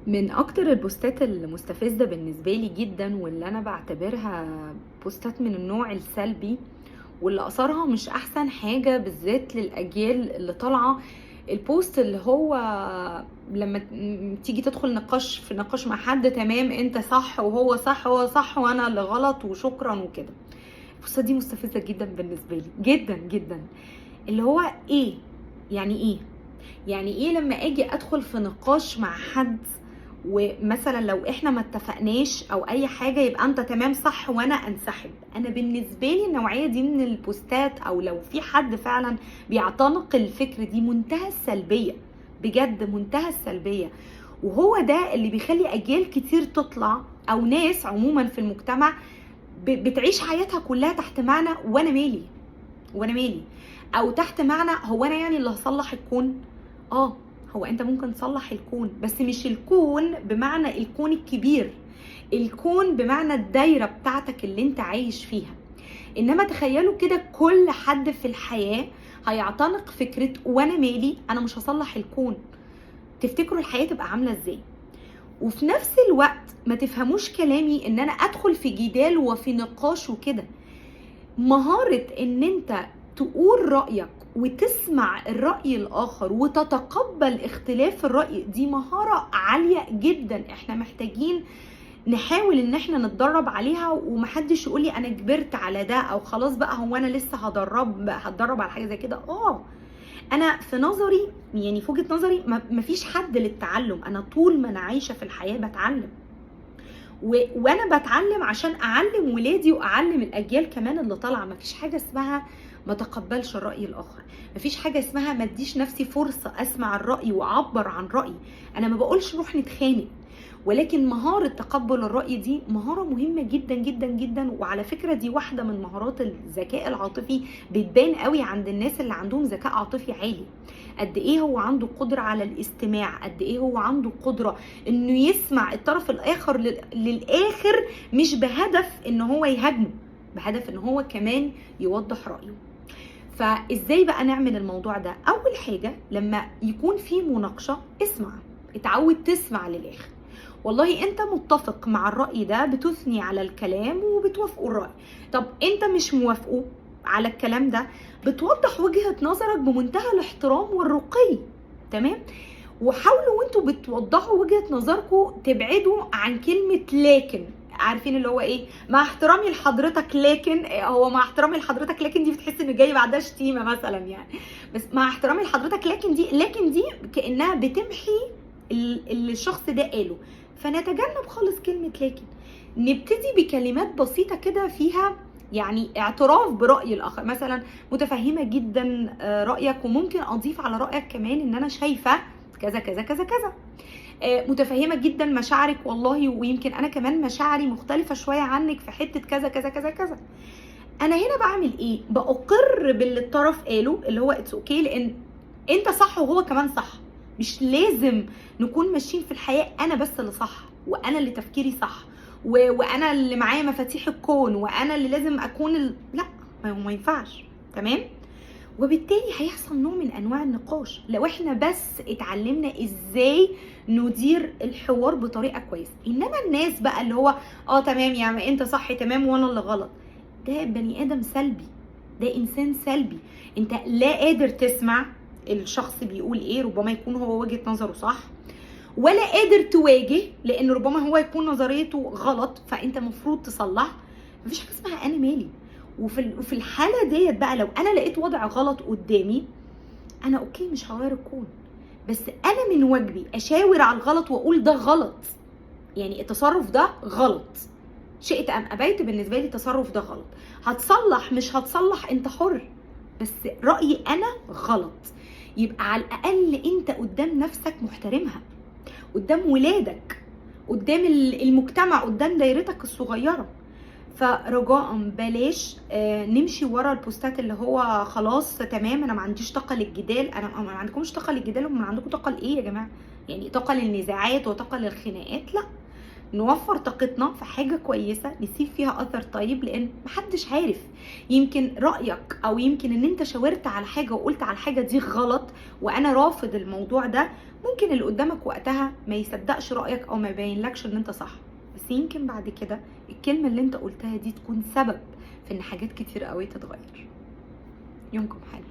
من اكتر البوستات المستفزة بالنسبة لي جدا، واللي انا بعتبرها بوستات من النوع السلبي، واللي اثرها مش احسن حاجة بالذات للاجيال اللي طالعة. البوست اللي هو لما تيجي تدخل نقاش مع حد، تمام انت صح وهو صح، هو صح وانا اللي غلط وشكرا وكده. البوستات دي مستفزة جدا بالنسبة لي، جدا جدا. اللي هو ايه؟ يعني ايه لما اجي ادخل في نقاش مع حد، ومثلا لو احنا ما اتفقناش او اي حاجه، يبقى انت تمام صح وانا انسحب؟ انا بالنسبه لي النوعيه دي من البوستات، او لو في حد فعلا بيعتنق الفكر دي، منتهى السلبيه، بجد منتهى السلبيه. وهو ده اللي بيخلي اجيال كتير تطلع، او ناس عموما في المجتمع بتعيش حياتها كلها تحت معنى وانا مالي، او تحت معنى هو انا يعني اللي هصلح الكون. هو انت ممكن تصلح الكون، بس مش الكون بمعنى الكون الكبير، الكون بمعنى الدايرة بتاعتك اللي انت عايش فيها. انما تخيلوا كده، كل حد في الحياة هيعتنق فكرة وانا مالي، انا مش هصلح الكون. تفتكروا الحياة تبقى عاملة ازاي؟ وفي نفس الوقت ما تفهموش كلامي ان انا ادخل في جدال وفي نقاش وكده. مهارة ان انت تقول رأيك وتسمع الرأي الآخر وتتقبل اختلاف الرأي، دي مهارة عالية جدا. احنا محتاجين نحاول ان احنا نتدرب عليها، ومحدش يقولي انا كبرت على ده، او خلاص بقى هو انا لسه هتدرب على حاجة زي كده. انا في نظري، يعني في وجهة نظري، مفيش حد للتعلم. انا طول ما انا عايشة في الحياة بتعلم، وانا بتعلم عشان اعلم ولادي واعلم الاجيال كمان اللي طالعه. مفيش حاجه اسمها ما تقبلش الراي الاخر، مفيش حاجه اسمها ما اديش نفسي فرصه اسمع الراي واعبر عن رايي. انا ما بقولش روح نتخانق، ولكن مهاره تقبل الراي دي مهاره مهمه جدا جدا جدا. وعلى فكره دي واحده من مهارات الذكاء العاطفي، بتبان قوي عند الناس اللي عندهم ذكاء عاطفي عالي. قد ايه هو عنده قدره على الاستماع، قد ايه هو عنده قدره انه يسمع الطرف الاخر للاخر، مش بهدف ان هو يهاجمه، بهدف ان هو كمان يوضح رايه. فازاي بقى نعمل الموضوع ده؟ اول حاجه لما يكون في مناقشه، اسمع، اتعود تسمع للاخر. والله انت متفق مع الرأي ده، بتثني على الكلام وبتوافقوا الرأي. طب انت مش موافقه على الكلام ده، بتوضح وجهة نظرك بمنتهى الاحترام والرقي. تمام؟ وحاولوا وانتوا بتوضحوا وجهة نظركم تبعدوا عن كلمة لكن. عارفين اللي هو ايه؟ مع احترامي لحضرتك لكن، هو مع احترامي لحضرتك لكن دي بتحس ان جاي بعدها شتيمة مثلا يعني. بس مع احترامي لحضرتك لكن دي كأنها بتمحي اللي الشخص ده قاله. فنتجنب خالص كلمة لكن، نبتدي بكلمات بسيطة كده فيها يعني اعتراف برأي الآخر. مثلا متفهمة جدا رأيك، وممكن أضيف على رأيك كمان إن أنا شايفة كذا كذا كذا كذا. متفهمة جدا مشاعرك والله، ويمكن أنا كمان مشاعري مختلفة شوية عنك في حتة كذا كذا كذا كذا. أنا هنا بعمل إيه؟ بأقر باللي الطرف قاله، اللي هو اتس اوكي، لأن أنت صح وهو كمان صح. مش لازم نكون ماشيين في الحياة أنا بس اللي صح، وأنا اللي تفكيري صح، وأنا اللي معايا مفاتيح الكون، وأنا اللي لازم أكون لا، ما ينفعش. تمام؟ وبالتالي هيحصل نوع من أنواع النقاش لو احنا بس اتعلمنا ازاي ندير الحوار بطريقة كويسة. إنما الناس بقى اللي هو تمام يعني أنت صح تمام وأنا اللي غلط، ده بني آدم سلبي، ده إنسان سلبي. أنت لا قادر تسمع الشخص بيقول ايه، ربما يكون هو وجهة نظره صح، ولا قادر تواجه لان ربما هو يكون نظريته غلط، فانت مفروض تصلح. مفيش حاجه اسمها انا مالي. وفي الحاله ديت بقى، لو انا لقيت وضع غلط قدامي، انا اوكي مش هغير الكون، بس انا من واجبي اشاور على الغلط واقول ده غلط، يعني التصرف ده غلط، شئت ام ابيت بالنسبه لي التصرف ده غلط. هتصلح مش هتصلح انت حر، بس رايي انا غلط. يبقى على الاقل انت قدام نفسك محترمها، قدام ولادك، قدام المجتمع، قدام دايرتك الصغيره. فرجاء بلاش نمشي ورا البوستات اللي هو خلاص تمام انا ما عنديش طاقه للجدال. انا ما عندكمش طاقه للجدال، ومن عندكم طاقه لايه يا جماعه؟ يعني طاقه للنزاعات وطاقه للخناقات؟ لا، نوفر طاقتنا في حاجة كويسة نسيب فيها اثر طيب، لان محدش عارف، يمكن رأيك او يمكن ان انت شاورت على حاجة وقلت على الحاجة دي غلط وانا رافض الموضوع ده، ممكن اللي قدامك وقتها ما يصدقش رأيك او ما يبينلكش ان انت صح، بس يمكن بعد كده الكلمة اللي انت قلتها دي تكون سبب في ان حاجات كتير قوي تتغير. يومكم حلو.